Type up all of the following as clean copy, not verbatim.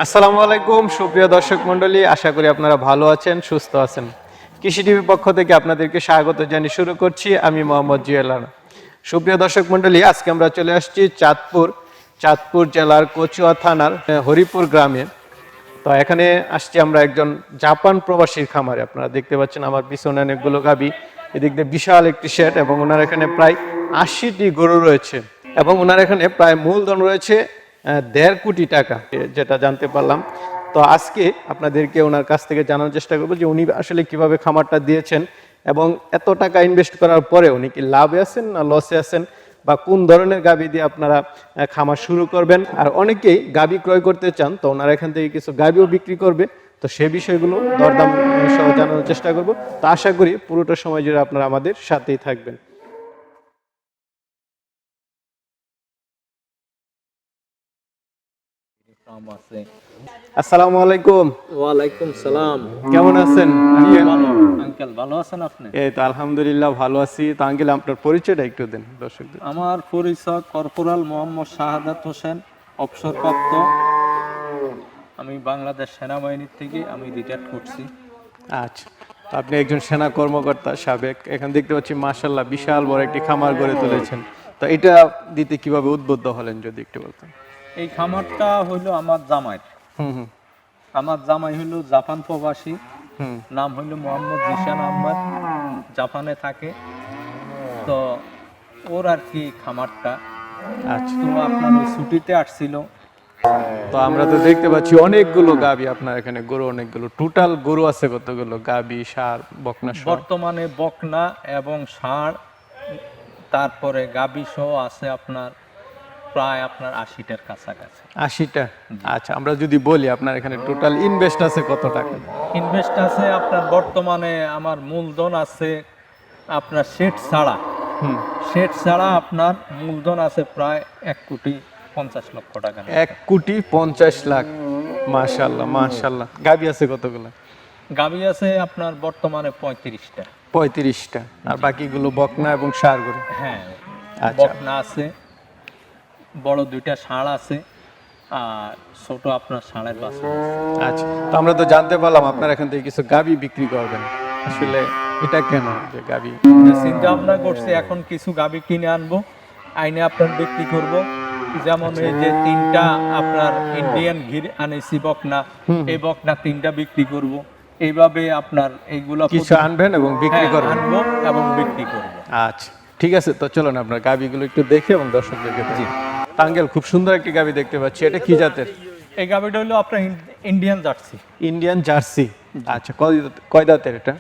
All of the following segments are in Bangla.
আসসালামু আলাইকুম সুপ্রিয় দর্শক মণ্ডলী, আশা করি আপনারা ভালো আছেন, সুস্থ আছেন। কৃষি টিভির পক্ষ থেকে আপনাদেরকে স্বাগত জানিয়ে শুরু করছি আমি মোহাম্মদ জুয়েল আলম। সুপ্রিয় দর্শক মণ্ডলী, আজকে আমরা চলে আসছি চাঁদপুর জেলার কচুয়া থানার হরিপুর গ্রামে। তো এখানে আসছি আমরা একজন জাপান প্রবাসীর খামারে। আপনারা দেখতে পাচ্ছেন আমার পিছনে অনেকগুলো গাভী, এদিক দিয়ে বিশাল একটি শেড, এবং ওনার এখানে প্রায় 80টি গরু রয়েছে, এবং ওনার এখানে প্রায় মূলধন রয়েছে 1.5 কোটি টাকা, যেটা জানতে পারলাম। তো আজকে আপনাদেরকে ওনার কাছ থেকে জানার চেষ্টা করবো যে উনি আসলে কিভাবে খামারটা দিয়েছেন, এবং এত টাকা ইনভেস্ট করার পরে উনি কি লাভে আছেন না লসে আছেন, বা কোন ধরনের গাভী দিয়ে আপনারা খামার শুরু করবেন। আর অনেকেই গাভী ক্রয় করতে চান, তো ওনারা এখান থেকে কিছু গাভীও বিক্রি করবে। তো সে বিষয়গুলো দরদাম সহ জানানোর চেষ্টা করব। তো আশা করি পুরোটা সময় জুড়ে আপনারা আমাদের সাথেই থাকবেন। আসসালামু আলাইকুম। ওয়ালাইকুম সালাম। কেমন আছেন আঙ্কেল? ভালো আছেন আপনি? এই তো আলহামদুলিল্লাহ ভালো আছি। তো আঙ্কেল, আপনার পরিচয়টা একটু দেন দর্শকদের। আমার পরিচয় কর্পোরাল মোহাম্মদ শাহাদাত হোসেন, অবসরপ্রাপ্ত। আমি বাংলাদেশ সেনাবাহিনীর থেকে আমি রিটায়ার করছি। আচ্ছা, তো আপনি একজন সেনা কর্মকর্তা সাবেক। এখানে দেখতে পাচ্ছি মাশাআল্লাহ বিশাল বড় একটি খামার গড়ে তুলেছেন। তো এটা দিতে কিভাবে উদ্বুদ্ধ হলেন যদি একটু বলতেন। এই খামারটা হইলো আমার জামাই। আমার জামাই হইলো জাপান প্রবাসী, নাম হইলো মোহাম্মদ জিশান আহমদ, জাপানে থাকে। তো ওর আর কি খামারটা। আচ্ছা, তো আপনার ওই ছুটিতে আসছিল। তো আমরা তো দেখতে পাচ্ছি অনেকগুলো গাভী আপনার এখানে, গরু অনেকগুলো। টোটাল গরু আছে কতগুলো? গাভী, ষাঁড়, বকনা সহ? বর্তমানে বকনা এবং ষাঁড়, তারপরে গাভী সহ আছে আপনার প্রায় আপনার 80টার কাছাকাছি। 80টা? আচ্ছা, আমরা যদি বলি আপনার এখানে টোটাল ইনভেস্ট আছে কত টাকা? ইনভেস্ট আছে আপনার বর্তমানে আমার মূলধন আছে আপনার শেড ছাড়া আপনার মূলধন আছে প্রায় 1,50,00,000 টাকা। 1,50,00,000। মাশাআল্লাহ মাশাআল্লাহ। গাভী আছে কতগুলো? গাভী আছে আপনার বর্তমানে 35টা। 35টা। আর বাকিগুলো বকনা এবং ষাঁড় গরু? হ্যাঁ, আচ্ছা। বকনা আছে, বড় 2টা ষাঁড় আছে, আর ছোট আপনার ষাঁড়ের বাছুর আছে। আচ্ছা, তো আমরা তো জানতে পারলাম আপনার এখান থেকে কিছু গাভী বিক্রি করবেন। আসলে এটা কেন যে গাভী চিন্তা ভাবনা করছি এখন কিছু গাভী কিনে আনবো, আইনে আপনার বিক্রি করব। যেমন এই যে 3টা আপনার ইন্ডিয়ান ঘির আনেছি বকনা, এই বকনা 3টা বিক্রি করব। এইভাবে আপনার এইগুলো কিছু আনবেন এবং বিক্রি করবেন? আনবো এবং বিক্রি করব। আচ্ছা, ঠিক আছে। তো চলুন আপনার গাভীগুলো একটু দেখে এবং দর্শকদেরকে জি। টাঙ্গেল, খুব সুন্দর একটি গাভী দেখতে পাচ্ছি। এটা কি জাতের? এই গাভীটা হলো আপনার ইন্ডিয়ান জার্সি। Indian jersey. আচ্ছা, কয় দাঁতের এটা?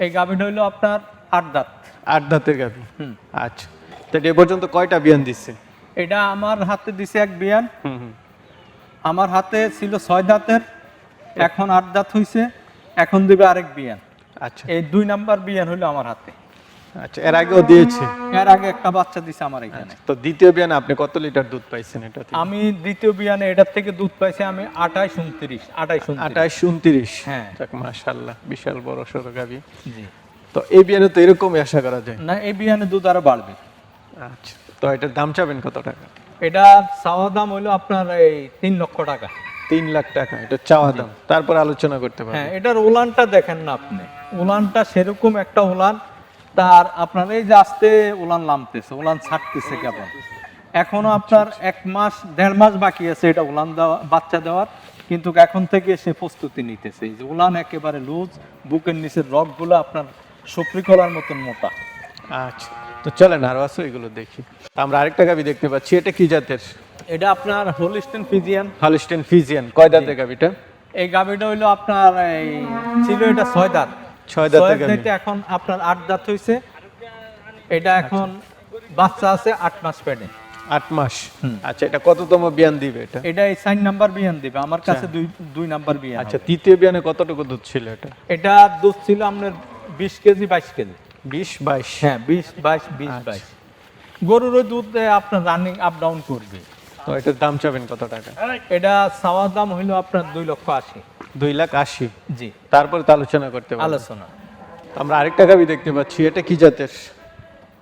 এই গাভীটা হলো আপনার 8 দাঁত। 8 দাঁতের গাভী। আচ্ছা, তো এ পর্যন্ত কয়টা বিয়ান দিচ্ছে? এটা আমার হাতে দিছে এক বিয়ান। আমার হাতে ছিল 6 দাঁতের, এখন 8 দাঁত হইছে, এখন দিবে আরেক বিয়ান। আচ্ছা, এই 2 নাম্বার বিয়ান হলো আমার হাতে। আচ্ছা, এর আগেও দিয়েছে? এর আগে একটা বাচ্চা দিছে আমার এখানে। তো দ্বিতীয় বিয়ানে আপনি কত লিটার দুধ পাইছেন এটা থেকে? আমি দ্বিতীয় বিয়ানে এটার থেকে দুধ পাইছি আমি 28-29। হ্যাঁ, যাক মাশাআল্লাহ, বিশাল বড় সরো গাভী। জি। তো এই বিয়ানে তো এরকমই আশা করা যায়? না, এই বিয়ানে দুধ আরো বাড়বে। আচ্ছা, তো এটার দাম চাবেন কত টাকা? এটা চাওয়া দাম হলো আপনার এই 3 লক্ষ টাকা। 3 লাখ টাকা এটা চাওয়া দাম, তারপর আলোচনা করতে পারবেন। হ্যাঁ, এটার উলানটা দেখেন না আপনি, উলানটা সেরকম একটা উলান, তার আপনার এই যে আস্তে উলান নামতেছে, উলান ছাড়তেছে কেবল। এখনো আপনার 1-1.5 মাস বাকি আছে এটা উলান দেওয়া, বাচ্চা দেওয়ার, কিন্তু এখন থেকে সে প্রস্তুতি নিতেছে। এই যে উলান একেবারে লুজ, বুকের নিচের রগগুলো আপনার সপরি কলার মতন মোটা। আচ্ছা, তো চলেন আরো আছে এগুলো দেখি। আমরা আরেকটা গাভী দেখতে পাচ্ছি, এটা কি জাতের? এটা আপনার হলিস্টেন ফিজিয়ান। Holstein Friesian. কয় দাঁতের গাভীটা? এই গাভীটা হইলো আপনার এই ছিল এটা 6 দাঁত। 6 দাঁতের গাভী, এখন আপনার 8 দাঁত হইছে। এটা এখন বাচ্চা আছে 8 মাস পেটে। 8 মাস। আচ্ছা, এটা কততম বিয়ান দিবে এটা? এটা এই 4 নাম্বার বিয়ান দিবে, আমার কাছে 2 নাম্বার বিয়ান। আচ্ছা, তৃতীয় বিয়ানে কতটুকু দুধ ছিল এটা? এটা দুধ ছিল আপনার 20 কেজি 22 কেজি। 20-22? হ্যাঁ, 20-22 গরুর ওই দুধ আপনার রানিং আপ ডাউন করবে। তো এটার দাম চাবেন কত টাকা? এটা চাওয়ার দাম হইলো আপনার 2,80,000। 2,80,000? জি। তারপরে তো আলোচনা করতে পারবো। আলোচনা। আমরা আরেকটা গাভী দেখতে পাচ্ছি, এটা কি জাতের?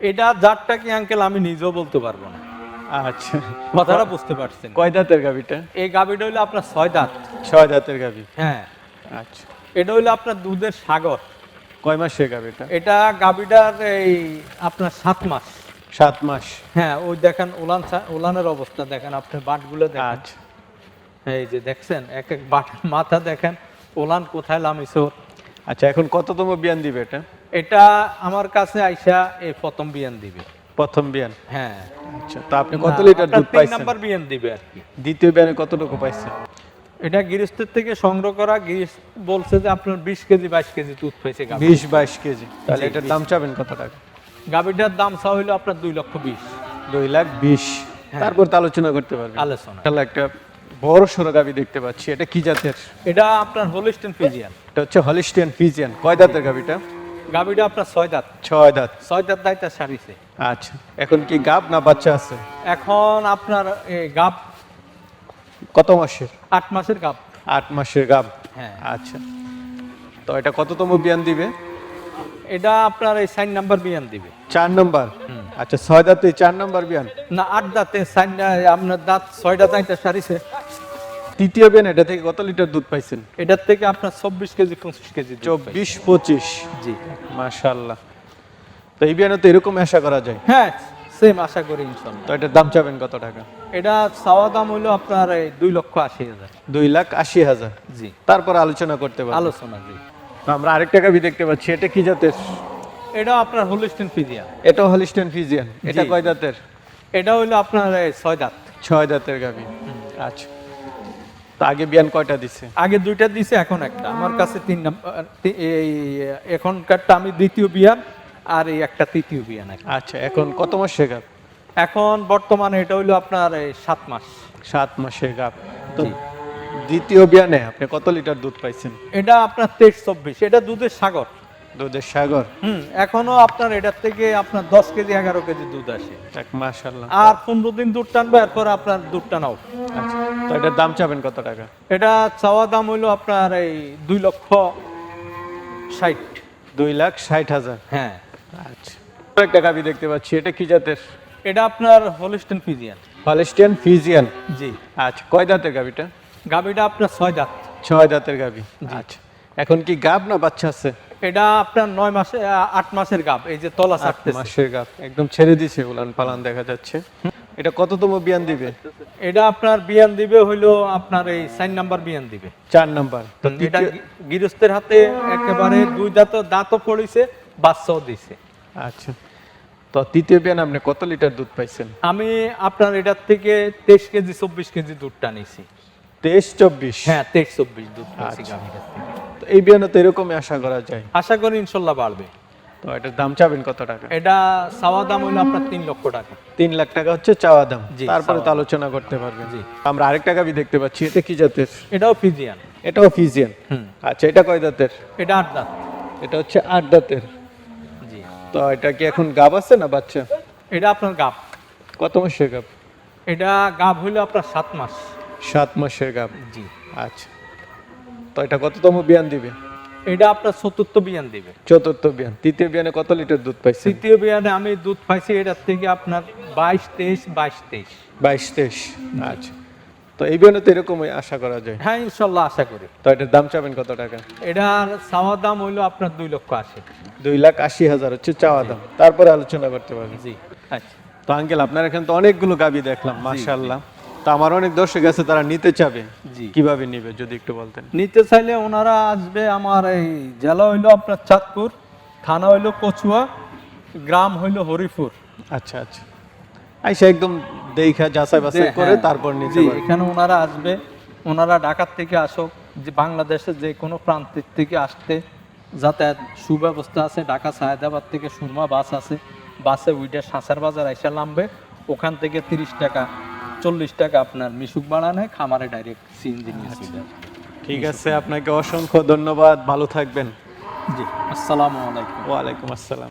এটা জাতটা কি আঙ্কেল আমি নিজেও বলতে পারবো না। আচ্ছা, কথাটা বুঝতে পারছেন? কয় দাঁতের গাবিটা? এই গাভীটা হইলো আপনার 6 দাঁত। 6 দাঁতের গাবি। হ্যাঁ, আচ্ছা, এটা হইলো আপনার দুধের সাগর। কয় মাসের গাবিটা? এটা গাভীটার এই আপনার 7 মাস। 7 মাস। হ্যাঁ, ওই দেখেন উলানের অবস্থা দেখেন, আপনি বাটগুলো দেখেন। আচ্ছা, এই যে দেখছেন এক এক বাটের মাথা দেখেন, উলান কোথায় লামিছে ওর। আচ্ছা, এখন কততম বিয়ান দিবে এটা? এটা আমার কাছে আইসা এই প্রথম বিয়ান দিবে। প্রথম বিয়ান। হ্যাঁ, আচ্ছা, তো আপনি কত লিটার দুধ 3 পাইছেন? নাম্বার বিয়ান দিবে আর কি। দ্বিতীয় বিয়ানে কতটুকু পাইছেন? এটা গৃহস্থের থেকে সংগ্রহ করা, গৃহস্থ বলছে যে আপনার 20 কেজি 22 কেজি দুধ পাইছে গাভী। 20-22 কেজি। তাহলে জি, এটার 20 দাম চাবেন কত টাকা? গাভীটার দাম চা হইলো আপনার 2,20,000। 2,20,000। হ্যাঁ। তারপর তো আলোচনা করতে পারবেন। আলোচনা। তাহলে একটা বড় সড়ো গাভী দেখতে পাচ্ছি, এটা কি জাতের? এটা আপনার হোলিস্টিন ফ্রিজিয়ান। এটা হচ্ছে হলিস্টিয়ান ফ্রিজিয়ান। কয় দাঁতের গাভীটা? গাভীটা আপনার 6 দাঁত। 6 দাঁত। 6 দাঁত দাইতা সারিছে। আচ্ছা, এখন কি গাব না বাচ্চা আছে? এখন আপনার গাব কত মাসের? 8 মাসের গাব। 8 মাসের গাব। হ্যাঁ, আচ্ছা, তো এটা কততম বিয়ান দিবে? এটা আপনার এই 4 নাম্বার বিয়ান দিবে। 4 নম্বর। আচ্ছা, 6 দাঁতে 4 নম্বর বিয়ান। না, 8 দাঁতে আপনার দাঁত 6টা দাইতা সারিছে। তৃতীয় বিয়ান, এটা থেকে কত লিটার দুধ পাইছেন? এটার থেকে আপনার 24 কেজি 25 কেজি দুধ পাইছে। 24-25। জি। মাশাআল্লাহ। তো এই বিয়ানে তো এরকম আশা করা যায়। হ্যাঁ, সেম আশা করি ইনশাআল্লাহ। তো এটার দাম চাবেন কত টাকা? এটা চাওয়া দাম হইলো আপনার এই 2,80,000। 2,80,000। জি, তারপর আলোচনা করতে পারবো। আলোচনা। জি, তো আমরা আরেকটা গাভী দেখতে পাচ্ছি, এটা কি জাতের? এটা আপনার হোলিস্টিন ফ্রিজিয়ান। এটাও হলিস্টিয়ান ফ্রিজিয়ান। এটা জি। কয় দাঁতের? এটা হইলো আপনার এই 6 দাঁত। 6 দাঁতের গাভী। আচ্ছা, তো আগে বিয়ান কয়টা দিছে? আগে 2টা দিছে, এখন একটা। আমার কাছে 3 নাম্বার, এই এখনকারটা আমি দ্বিতীয় বিয়ান, আর এই একটা তৃতীয় বিয়ান। আচ্ছা, এখন কত মাসের গাভ? এখন বর্তমানে এটা হইলো আপনার এই 7 মাস। 7 মাসের গাভ। তো জি। দ্বিতীয় বিয়ানে আপনি কত লিটার দুধ পাইছেন? এটা আপনার 23-24। এটা দুধের সাগর। দুধের সাগর। এখনো আপনার এটার থেকে আপনার 10 কেজি 11 কেজি দুধ আসে। মাশাআল্লাহ। আর 15 দিন দুধ টানবে, এরপর আপনার দুধ টানাও। আচ্ছা, তো এটার দাম চাবেন কত টাকা? এটা চাওয়া দাম হইলো আপনার এই 2,60,000। 2,60,000। হ্যাঁ, আচ্ছা, একটা গাভী দেখতে পাচ্ছি, এটা কি জাতের? এটা আপনার হোলিস্টিন ফ্রিজিয়ান। Holstein Friesian. জি। আচ্ছা, কয় দাঁতের গাভীটা? গাভীটা আপনার 6 দাঁত। 6 দাঁতের গাভী। আচ্ছা, এখন কি গাব না বাচ্চা আছে? এটা আপনার 9 মাসে 8 মাসের গাব। এই যে তলা 8 ছাড়তেছে। মাসের গাব, একদম ছেড়ে দিছে, উলান পালান দেখা যাচ্ছে। এটা কততম বিয়ান দিবে? এটা আপনার বিয়ান দিবে হইলো আপনার এই 4 নাম্বার বিয়ান দিবে। 4 নাম্বার। তো এটা গৃহস্থের হাতে একেবারে 2 দাঁতও পড়িছে, বাচ্চাও দিছে। আচ্ছা, তো তৃতীয় বিয়ান আপনি কত লিটার দুধ পাইছেন? আমি আপনার এটার থেকে 23 কেজি 24 কেজি দুধটা নিছি। 23-24। হ্যাঁ, 23-24 দুধ পাইছি আচ্ছা। গাভীটার থেকে। তো এই বিয়ানে তো এরকমই আশা করা যায়। আশা করি ইনশাল্লাহ বাড়বে। তো এটার দাম চাবেন কত টাকা? এটা চাওয়া দাম হইলো আপনার 3 লক্ষ টাকা। 3 লাখ টাকা হচ্ছে চাওয়া দাম। জি, তারপরে তো চাওয়া আলোচনা করতে পারবেন। জি। আমরা আরেকটা গাভী দেখতে পাচ্ছি, এটা কি জাতের? এটাও ফ্রিজিয়ান। এটাও ফিজিয়ান। আচ্ছা, এটা কয় দাঁতের? এটা 8 দাঁত। এটা হচ্ছে 8 দাঁতের। জি। তো এটা কি এখন গাব আছে না বাচ্চা? এটা আপনার গাব। কত মাসের গাব? এটা গাব হইলো আপনার 7 মাস। 7 মাসের গাব। জি। আচ্ছা, তো এটা কততম বিয়ান দিবে? এটা আপনার 4র্থ বিয়ান দিবে। 4র্থ বিয়ান। তৃতীয় বিয়ানে কত লিটার দুধ পাইছেন? তৃতীয় বিয়ানে আমি দুধ পাইছি এটার থেকে আপনার 22-23, 22-23। 22-23। আচ্ছা, তো এই বিয়ানে তো এরকমই আশা করা যায়। হ্যাঁ, ইনশাল্লাহ আশা করি। তো এটার দাম চাবেন কত টাকা? এটার চাওয়া দাম হইলো আপনার 2,80,000। 2,80,000 হচ্ছে চাওয়া দাম। তারপরে আলোচনা করতে পারবেন। জি। আচ্ছা। তো আঙ্কেল, আপনার এখানে তো অনেকগুলো গাভী দেখলাম, মাশাআল্লাহ। তো আমার অনেক দর্শক আছে, তারা নিতে চাবে। জি। কিভাবে নিবে যদি একটু বলতেন? নিতে চাইলে ওনারা আসবে, আমার এই জেলা হইলো আপনার চাঁদপুর, থানা হইলো কচুয়া, গ্রাম হইলো হরিপুর। আচ্ছা আচ্ছা, আইসা একদম দেখা যাচাই বাছাই করে তারপর নিতে জি, পারবেন। এখানে ওনারা আসবে। ওনারা ঢাকার থেকে আসুক, যে বাংলাদেশের যে কোনো প্রান্তের থেকে আসতে যাতায়াত সুব্যবস্থা আছে। ঢাকা সায়েদাবাদ থেকে সুরমা বাস আছে, বাসে উইটা সাঁচার বাজার আইসা নামবে। ওখান থেকে 30 টাকা 40 টাকা আপনার মিশুক ভাড়া নেয়, খামারে ডাইরেক্ট সিএনজি নিয়ে চলে আসবে। ঠিক আছে, আপনাকে অসংখ্য ধন্যবাদ, ভালো থাকবেন। জি, আসসালামু আলাইকুম। ওয়ালাইকুম আসসালাম।